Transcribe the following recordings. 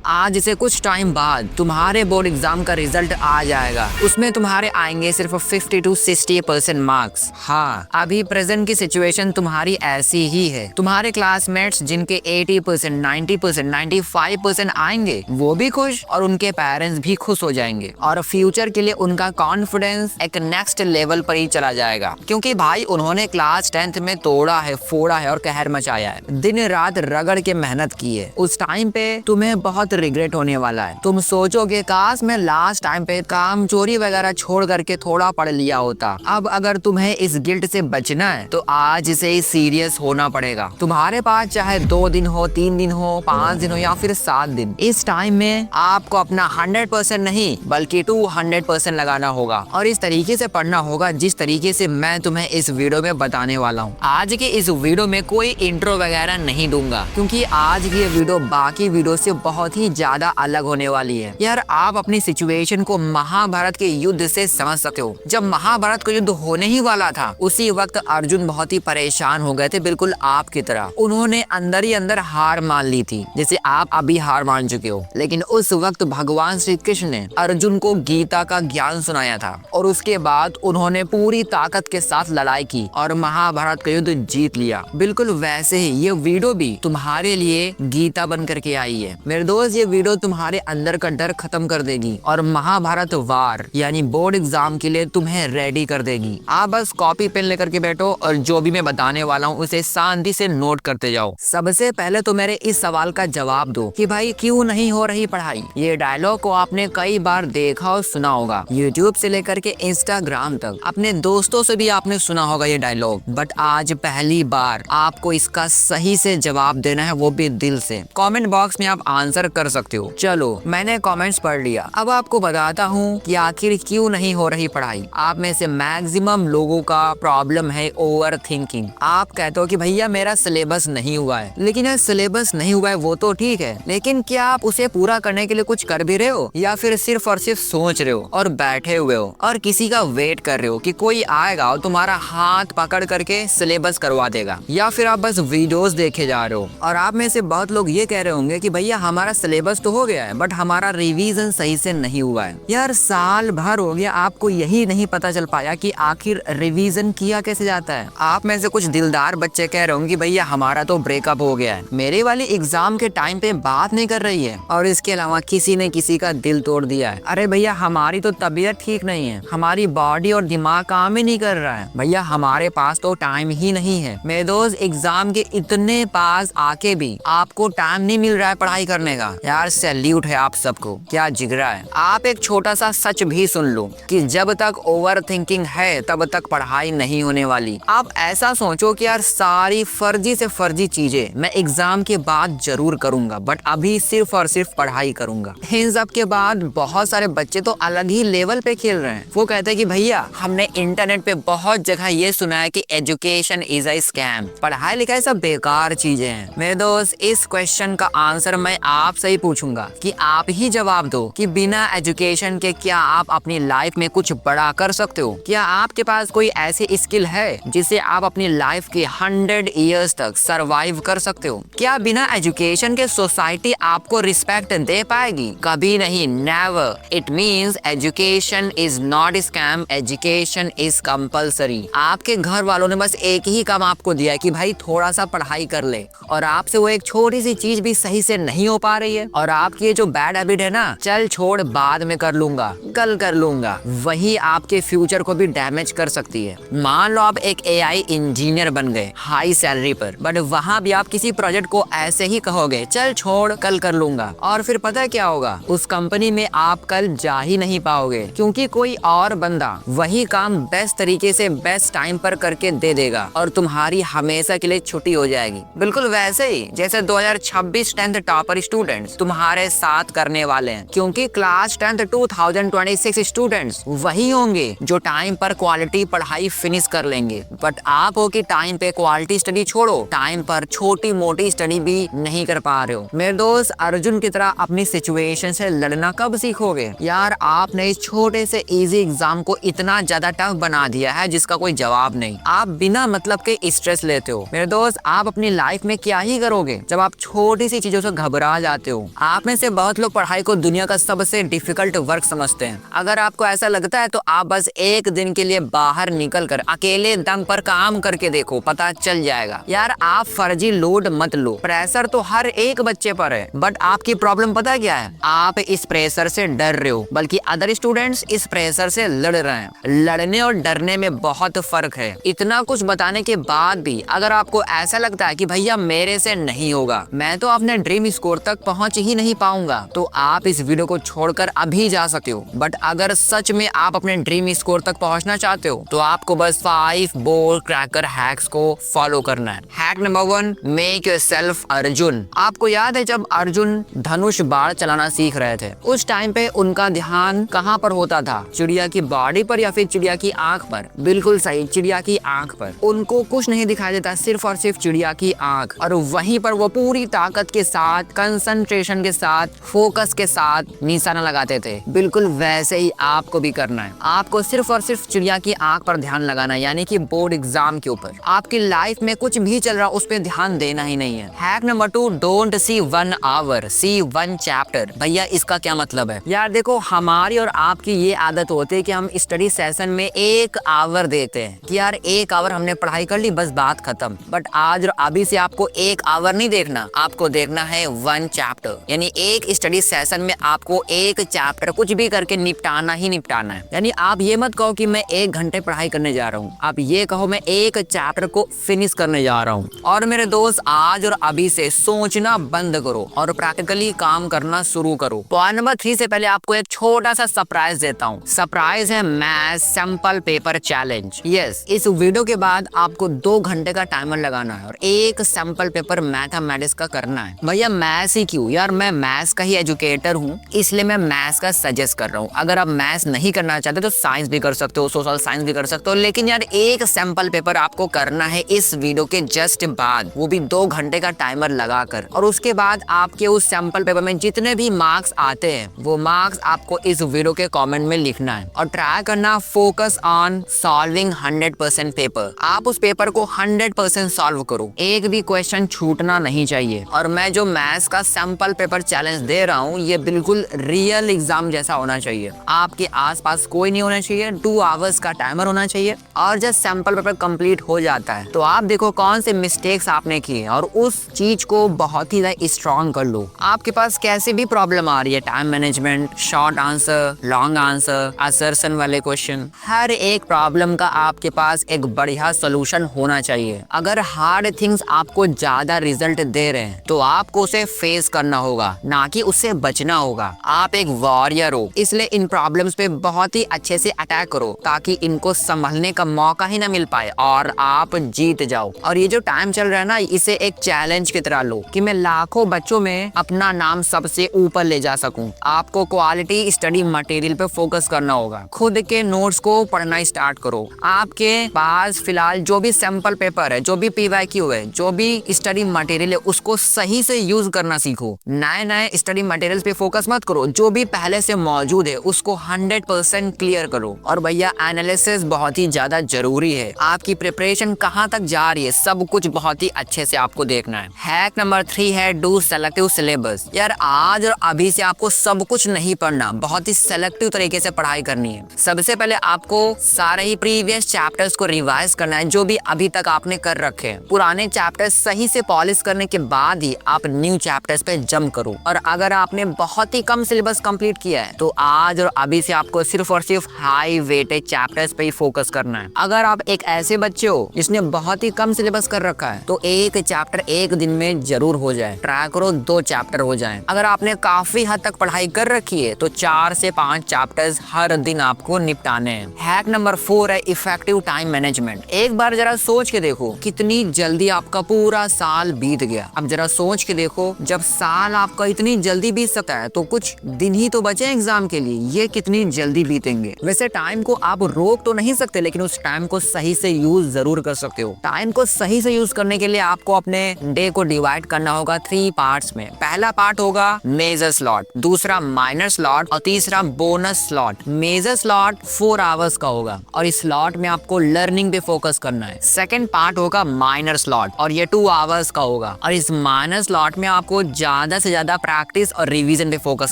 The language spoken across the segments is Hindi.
आज से कुछ टाइम बाद तुम्हारे बोर्ड एग्जाम का रिजल्ट आ जाएगा। उसमें तुम्हारे आएंगे सिर्फ 50 to 60% मार्क्स। हाँ, अभी प्रेजेंट की सिचुएशन तुम्हारी ऐसी ही है। तुम्हारे क्लासमेट्स जिनके 80%, 90%, 95% आएंगे वो भी खुश और उनके पेरेंट्स भी खुश हो जाएंगे और फ्यूचर के लिए उनका कॉन्फिडेंस एक नेक्स्ट लेवल पर ही चला जाएगा, क्योंकि भाई उन्होंने क्लास 10th में तोड़ा है, फोड़ा है और कहर मचाया है, दिन रात रगड़ के मेहनत की है। उस टाइम पे तुम्हें बहुत रिग्रेट होने वाला है। तुम सोचोगे काश मैं लास्ट टाइम पे काम चोरी वगैरह छोड़ करके थोड़ा पढ़ लिया होता। अब अगर तुम्हें इस गिल्ट से बचना है तो आज से ही सीरियस होना पड़ेगा। तुम्हारे पास चाहे 2 दिन हो, 3 दिन हो, 5 दिन हो या फिर 7 दिन, इस टाइम में आपको अपना 100% नहीं बल्कि 200% लगाना होगा और इस तरीके से पढ़ना होगा जिस तरीके से मैं तुम्हें इस वीडियो में बताने वाला हूँ। आज के इस वीडियो में कोई इंट्रो वगैरह नहीं दूंगा, क्योंकि आज की ये वीडियो बाकी वीडियो से बहुत ही ज्यादा अलग होने वाली है। यार आप अपनी सिचुएशन को महाभारत के युद्ध से समझ सकते हो। जब महाभारत का युद्ध होने ही वाला था उसी वक्त अर्जुन बहुत ही परेशान हो गए थे, बिल्कुल आपकी तरह। उन्होंने अंदर ही अंदर हार मान ली थी, जैसे आप अभी हार मान चुके हो। लेकिन उस वक्त भगवान श्री कृष्ण ने अर्जुन को गीता का ज्ञान सुनाया था और उसके बाद उन्होंने पूरी ताकत के साथ लड़ाई की और महाभारत का युद्ध जीत लिया। बिल्कुल वैसे ही ये वीडियो भी तुम्हारे लिए गीता बन करके आई है। मेरे दोस्त, ये वीडियो तुम्हारे अंदर का डर खत्म कर देगी और महाभारत वार यानी बोर्ड एग्जाम के लिए तुम्हें रेडी कर देगी। आप बस कॉपी पेन लेकर के बैठो और जो भी मैं बताने वाला हूँ उसे शांति से नोट करते जाओ। सबसे पहले तो मेरे इस सवाल का जवाब दो कि भाई क्यों नहीं हो रही पढ़ाई। ये डायलॉग को आपने कई बार देखा और सुना होगा, यूट्यूब से लेकर के इंस्टाग्राम तक। अपने दोस्तों से भी आपने सुना होगा ये डायलॉग, बट आज पहली बार आपको इसका सही से जवाब देना है, वो भी दिल से। कमेंट बॉक्स में आप आंसर कर सकते हो। चलो मैंने कमेंट्स पढ़ लिया, अब आपको बताता हूँ कि आखिर क्यों नहीं हो रही पढ़ाई। आप में से मैक्सिमम लोगों का प्रॉब्लम है ओवर थिंकिंग। आप कहते हो कि भैया मेरा सिलेबस नहीं हुआ है, लेकिन यार सिलेबस नहीं हुआ है वो तो ठीक है, लेकिन क्या आप उसे पूरा करने के लिए कुछ कर भी रहे हो या फिर सिर्फ और सिर्फ सोच रहे हो और बैठे हुए हो और किसी का वेट कर रहे हो कि कोई आएगा और तुम्हारा हाथ पकड़ करके सिलेबस करवा देगा, या फिर आप बस वीडियोस देखे जा रहे हो। और आप में से बहुत लोग ये कह रहे होंगे कि भैया हमारा सिलेबस तो हो गया है बट हमारा रिवीजन सही से नहीं हुआ है। यार साल भर हो गया, आपको यही नहीं पता चल पाया कि आखिर रिवीजन किया कैसे जाता है। आप में से कुछ दिलदार बच्चे कह रहे होंगे भैया हमारा तो ब्रेकअप हो गया है, मेरे वाली एग्जाम के टाइम पे बात नहीं कर रही है और इसके अलावा किसी ने किसी का दिल तोड़ दिया है। अरे भैया हमारी तो तबीयत ठीक नहीं है, हमारी बॉडी और दिमाग काम ही नहीं कर रहा है। भैया हमारे पास तो टाइम ही नहीं है। मेरे दोस्त, एग्जाम के इतने पास आके भी आपको टाइम नहीं मिल रहा है पढ़ाई करने का। यार सैल्यूट है आप सबको, क्या जिगरा है। आप एक छोटा सा सच भी सुन लो कि जब तक ओवर थिंकिंग है तब तक पढ़ाई नहीं होने वाली। आप ऐसा सोचो कि यार सारी फर्जी से फर्जी चीजें मैं एग्जाम के बाद जरूर करूंगा, बट अभी सिर्फ और सिर्फ पढ़ाई करूंगा। इन सब के बाद बहुत सारे बच्चे तो अलग ही लेवल पे खेल रहे हैं। वो कहते हैं कि भैया हमने इंटरनेट पे बहुत जगह ये सुना है कि एजुकेशन इज अ स्कैम, पढ़ाई लिखाई सब बेकार चीजें हैं। मेरे दोस्त, इस क्वेश्चन का आंसर मैं आपसे ही पूछूंगा कि आप ही जवाब दो कि बिना एजुकेशन के क्या आप अपनी लाइफ में कुछ बड़ा कर सकते हो? क्या आपके पास कोई ऐसी स्किल है जिसे आप अपनी लाइफ के 100 ईयर्स तक सरवाइव कर सकते हो? क्या बिना एजुकेशन के सोसाइटी आपको रिस्पेक्ट दे पाएगी? कभी नहीं, never. It means education is not scam, education is compulsory. आपके घर वालों ने बस एक ही काम आपको दिया है कि भाई थोड़ा सा पढ़ाई कर ले, और आपसे वो एक छोटी सी चीज भी सही से नहीं हो पा रही है और आपकी ये जो बैड हैबिट है ना, चल छोड़ बाद में कर लूंगा, कल कर लूंगा, वही आपके फ्यूचर को भी डैमेज कर सकती है। मान लो आप एक एआई इंजीनियर बन गए हाई सैलरी पर, बट वहां भी आप किसी प्रोजेक्ट को ऐसे ही कहोगे चल छोड़ कल कर लूंगा, और फिर पता है क्या होगा? उस कंपनी में आप कल जा ही नहीं पाओगे, क्योंकि कोई और बंदा वही काम बेस्ट तरीके से बेस्ट टाइम पर करके दे देगा और तुम्हारी हमेशा के लिए छुट्टी हो जाएगी। बिल्कुल वैसे ही जैसे 2026 10th टॉपर स्टूडेंट्स तुम्हारे साथ करने वाले हैं, क्योंकि क्लास 10th 2026 स्टूडेंट्स वही होंगे जो टाइम पर क्वालिटी पढ़ाई फिनिश कर लेंगे। बट आप हो कि टाइम पे क्वालिटी स्टडी छोड़ो, टाइम पर छोटी मोटी स्टडी भी नहीं कर पा रहे हो। मेरे दोस्त, अर्जुन की तरह अपनी सिचुएशन से लड़ना कब सीखोगे? यार आपने इस छोटे से इजी एग्जाम को इतना ज्यादा टफ बना दिया है जिसका कोई जवाब नहीं। आप बिना मतलब के स्ट्रेस लेते हो। मेरे दोस्त, आप अपनी लाइफ में क्या ही करोगे जब आप छोटी सी चीजों से घबरा जाते हो हो। आप में से बहुत लोग पढ़ाई को दुनिया का सबसे डिफिकल्ट वर्क समझते हैं। अगर आपको ऐसा लगता है तो आप बस एक दिन के लिए बाहर निकल कर अकेले दम पर काम करके देखो, पता चल जाएगा। यार आप फर्जी लोड मत लो, प्रेशर तो हर एक बच्चे पर है, बट आपकी प्रॉब्लम पता क्या है? आप इस प्रेशर से डर रहे हो, बल्कि अदर स्टूडेंट्स इस प्रेशर से लड़ रहे हैं। लड़ने और डरने में बहुत फर्क है। इतना कुछ बताने के बाद भी अगर आपको ऐसा लगता है कि भैया मेरे से नहीं होगा, मैं तो अपने ड्रीम स्कोर तक पहुंच ही नहीं पाऊंगा, तो आप इस वीडियो को छोड़कर अभी जा सकते हो। बट अगर सच में आप अपने ड्रीम स्कोर तक पहुंचना चाहते हो तो आपको बस 5 बोल्ड क्रैकर हैक्स को फॉलो करना है। Hack number 1, make yourself Arjun. आपको याद है जब अर्जुन धनुष बाण चलाना सीख रहे थे, उस टाइम पे उनका ध्यान कहाँ पर होता था? चिड़िया की बॉडी पर या फिर चिड़िया की आंख पर? बिल्कुल सही, चिड़िया की आंख पर। उनको कुछ नहीं दिखाई देता, सिर्फ और सिर्फ चिड़िया की आंख, और वहीं पर वो पूरी ताकत के साथ, कंसंट्रेशन के साथ, फोकस के साथ निशाना लगाते थे। बिल्कुल वैसे ही आपको भी करना है। आपको सिर्फ और सिर्फ चिड़िया की आंख पर ध्यान लगाना है, यानी कि बोर्ड एग्जाम के ऊपर। आपकी लाइफ में कुछ भी चल रहा उस पर ध्यान देना ही नहीं है। Hack number 2, don't see 1 hour, see 1 chapter. भैया इसका क्या मतलब है? यार देखो, हमारी और आपकी ये आदत होती है कि हम स्टडी सेशन में 1 आवर देते हैं कि यार 1 आवर हमने पढ़ाई कर ली, बस बात खत्म। बट आज और अभी से आपको 1 आवर नहीं देखना, आपको देखना है 1 चैप्टर। यानी एक स्टडी सेशन में आपको 1 चैप्टर कुछ भी करके निपटाना ही निपटाना है। यानी आप ये मत कहो कि मैं 1 घंटे पढ़ाई करने जा रहा हूँ, आप ये कहो मैं 1 चैप्टर को फिनिश करने जा रहा हूँ। और मेरे दोस्त, आज और अभी से सोचना बंद करो और प्रैक्टिकली काम करना शुरू करो। पॉइंट नंबर 3 से पहले आपको एक छोटा सा सरप्राइज देता हूँ। सरप्राइज है math sample paper challenge. Yes, इस वीडियो के बाद आपको 2 घंटे का टाइमर लगाना है और 1 सैंपल पेपर मैथमेटिक्स का करना है। भैया मैथ्स ही क्यों? यार मैं मैथ्स का ही एजुकेटर हूँ, इसलिए मैं मैथ्स का सजेस्ट कर रहा हूँ। अगर आप मैथ्स नहीं करना चाहते तो साइंस भी कर सकते हो, सोशल साइंस भी कर सकते हो, लेकिन यार 1 सैंपल पेपर आपको करना है इस वीडियो के जस्ट बाद, वो भी 2 घंटे का टाइमर लगाकर। और उसके बाद आपके उस सैंपल पेपर में जितने भी मार्क्स आते हैं वो मार्क्स आपको इस वीडियो के कमेंट में लिखना है और ट्राई करना फोकस ऑन सॉल्विंग 100% पेपर। आप उस पेपर को 100% सॉल्व करो, एक भी क्वेश्चन छूटना नहीं चाहिए। और मैं जो मैथ्स का सैंपल पेपर चैलेंज दे रहा हूँ ये बिल्कुल रियल एग्जाम जैसा होना चाहिए। आपके आसपास कोई नहीं होना चाहिए, 2 आवर्स का टाइमर होना चाहिए, और जब सैंपल पेपर कंप्लीट हो जाता है तो आप देखो कौन से मिस्टेक्स आपने किए और उस चीज को बहुत ही स्ट्रॉन्ग कर लो। आपके पास कैसी भी प्रॉब्लम आ रही है, time management, short answer, long answer, assertion वाले क्वेश्चन, हर एक प्रॉब्लम का आपके पास एक बढ़िया सोल्यूशन होना चाहिए। अगर हार्ड थिंग्स आपको ज्यादा रिजल्ट दे रहे हैं तो आपको उसे फेस करना होगा, ना कि उससे बचना होगा। आप एक वॉरियर हो, इसलिए इन प्रॉब्लम्स पे बहुत ही अच्छे से अटैक करो ताकि इनको संभलने का मौका ही ना मिल पाए और आप जीत जाओ। और ये जो टाइम चल रहा है ना, इसे एक चैलेंज की तरह लो कि मैं लाखों बच्चों में अपना नाम सबसे ऊपर ले जा सकूं। आपको क्वालिटी स्टडी मटेरियल पे फोकस करना होगा, खुद के नोट्स को पढ़ना स्टार्ट करो। आपके पास फिलहाल जो भी सैंपल पेपर है, जो भी PYQ है, जो भी स्टडी मटेरियल है, उसको सही से यूज करना सीखो। नए स्टडी मटेरियल पे फोकस मत करो, जो भी पहले से मौजूद है उसको 100% क्लियर करो। और भैया एनालिसिस बहुत ही ज्यादा जरूरी है। आपकी प्रिपरेशन कहाँ तक जा रही है, सब कुछ बहुत ही अच्छे से आपको देखना है। हैक नंबर 3 है डू सेलेक्टिव सिलेबस। यार आज और अभी से आपको सब कुछ नहीं पढ़ना, बहुत ही सेलेक्टिव तरीके से पढ़ाई करनी है। सबसे पहले आपको सारे ही प्रीवियस चैप्टर्स को रिवाइज करना है जो भी अभी तक आपने कर रखे हैं। पुराने चैप्टर्स सही से पॉलिश करने के बाद ही आप न्यू चैप्टर्स पे जंप करो। और अगर आपने बहुत ही कम सिलेबस कंप्लीट किया है तो आज और अभी से आपको सिर्फ और सिर्फ हाई वेटेज चैप्टर्स पे ही फोकस करना है। अगर आप एक ऐसे बच्चे हो जिसने बहुत ही कम सिलेबस कर रखा है तो 1 चैप्टर 1 दिन में जरूर हो जाए। ट्राई करो 2 चैप्टर हो जाएं। अगर आपने काफी हद तक पढ़ाई कर रखी है तो 4 से 5 चैप्टर्स हर दिन आपको निपटाने हैं। हैक नंबर 4 है इफेक्टिव टाइम मैनेजमेंट। एक बार जरा सोच के देखो कितनी जल्दी आपका पूरा साल बीत गया। अब जरा सोच के देखो, जब साल आपका इतनी जल्दी बीत सकता है तो कुछ दिन ही तो बचे एग्जाम के लिए, ये कितनी जल्दी बीतेंगे। वैसे टाइम को आप रोक तो नहीं सकते, लेकिन उस टाइम को सही से यूज जरूर कर सकते हो। टाइम को सही से यूज करने के लिए आपको अपने डे को डिवाइड करना होगा 3 पार्ट्स में। पहला पार्ट होगा मेजर स्लॉट, दूसरा माइनर स्लॉट और तीसरा bonus slot. Major slot 4 hours का होगा और इस स्लॉट में आपको लर्निंग पे फोकस करना है। सेकंड पार्ट होगा माइनर स्लॉट और ये 2 आवर्स का होगा और इस माइनर स्लॉट में आपको ज्यादा से ज्यादा प्रैक्टिस और रिवीजन पे फोकस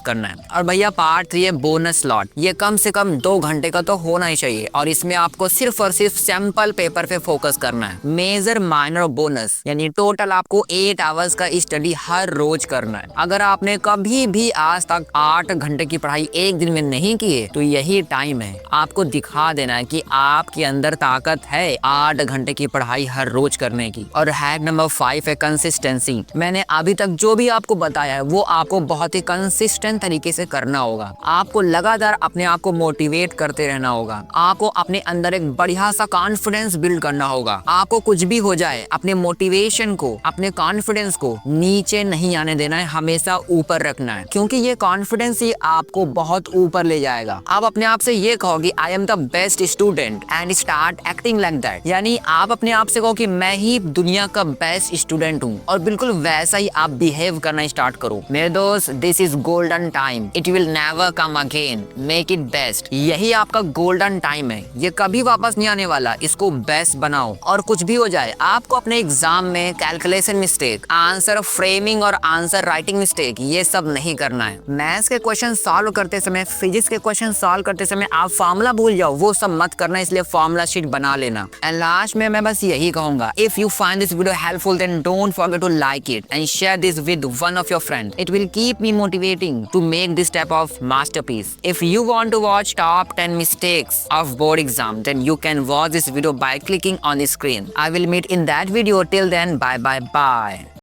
करना है। और भैया पार्ट 3 है बोनस स्लॉट। ये कम से कम 2 घंटे का तो होना ही चाहिए और इसमें आपको सिर्फ और सिर्फ सैंपल पेपर पे फोकस करना है। मेजर माइनर बोनस यानी टोटल आपको 8 आवर्स का स्टडी हर रोज करना है। अगर आपने कभी भी आज तक 8 घंटे की पढ़ाई एक दिन में नहीं की है तो यही टाइम है आपको दिखा देना है कि आपके अंदर ताकत है 8 घंटे की पढ़ाई हर रोज करने की। और हैक नंबर 5 है कंसिस्टेंसी। मैंने अभी तक जो भी आपको बताया है वो आपको बहुत ही कंसिस्टेंट तरीके से करना होगा। आपको लगातार अपने आप को मोटिवेट करते रहना होगा। आपको अपने अंदर एक बढ़िया सा कॉन्फिडेंस बिल्ड करना होगा। आपको कुछ भी हो जाए अपने मोटिवेशन को, अपने कॉन्फिडेंस को नीचे नहीं आने देना है, हमेशा ऊपर रखना है, क्योंकि ये कॉन्फिडेंस ही आपको बहुत ऊपर ले जाएगा। आप अपने आप से ये कहोगे I am the best student and start acting like that, यानी आप अपने आप से कहो कि मैं ही दुनिया का बेस्ट स्टूडेंट हूँ और बिल्कुल वैसा ही आप बिहेव करना स्टार्ट करो। मेरे दोस्त, this is golden time, it will never come again, make it best. यही आपका गोल्डन टाइम है, ये कभी वापस नहीं आने वाला। इसको बेस्ट बनाओ और कुछ भी हो जाए आपको अपने एग्जाम में कैलकुलेशन मिस्टेक, आंसर फ्रेमिंग और आंसर राइटिंग मिस्टेक ये सब नहीं करना है। मैथ्स के क्वेश्चन सॉल्व करते समय, फिजिक्स के क्वेश्चन सॉल्व करते समय आप फार्मूला भूल जाओ, वो सब मत करना, इसलिए फार्मूला शीट बना लेना। एंड लास्ट में मैं बस यही कहूंगा, if you find this video helpful then don't forget to like it and share this with one of your friend. It will keep me motivating to make this type of masterpiece. If you want to watch top 10 mistakes of board exam, then you can watch this video by clicking on the screen. I will meet in that video. Till then, bye bye bye.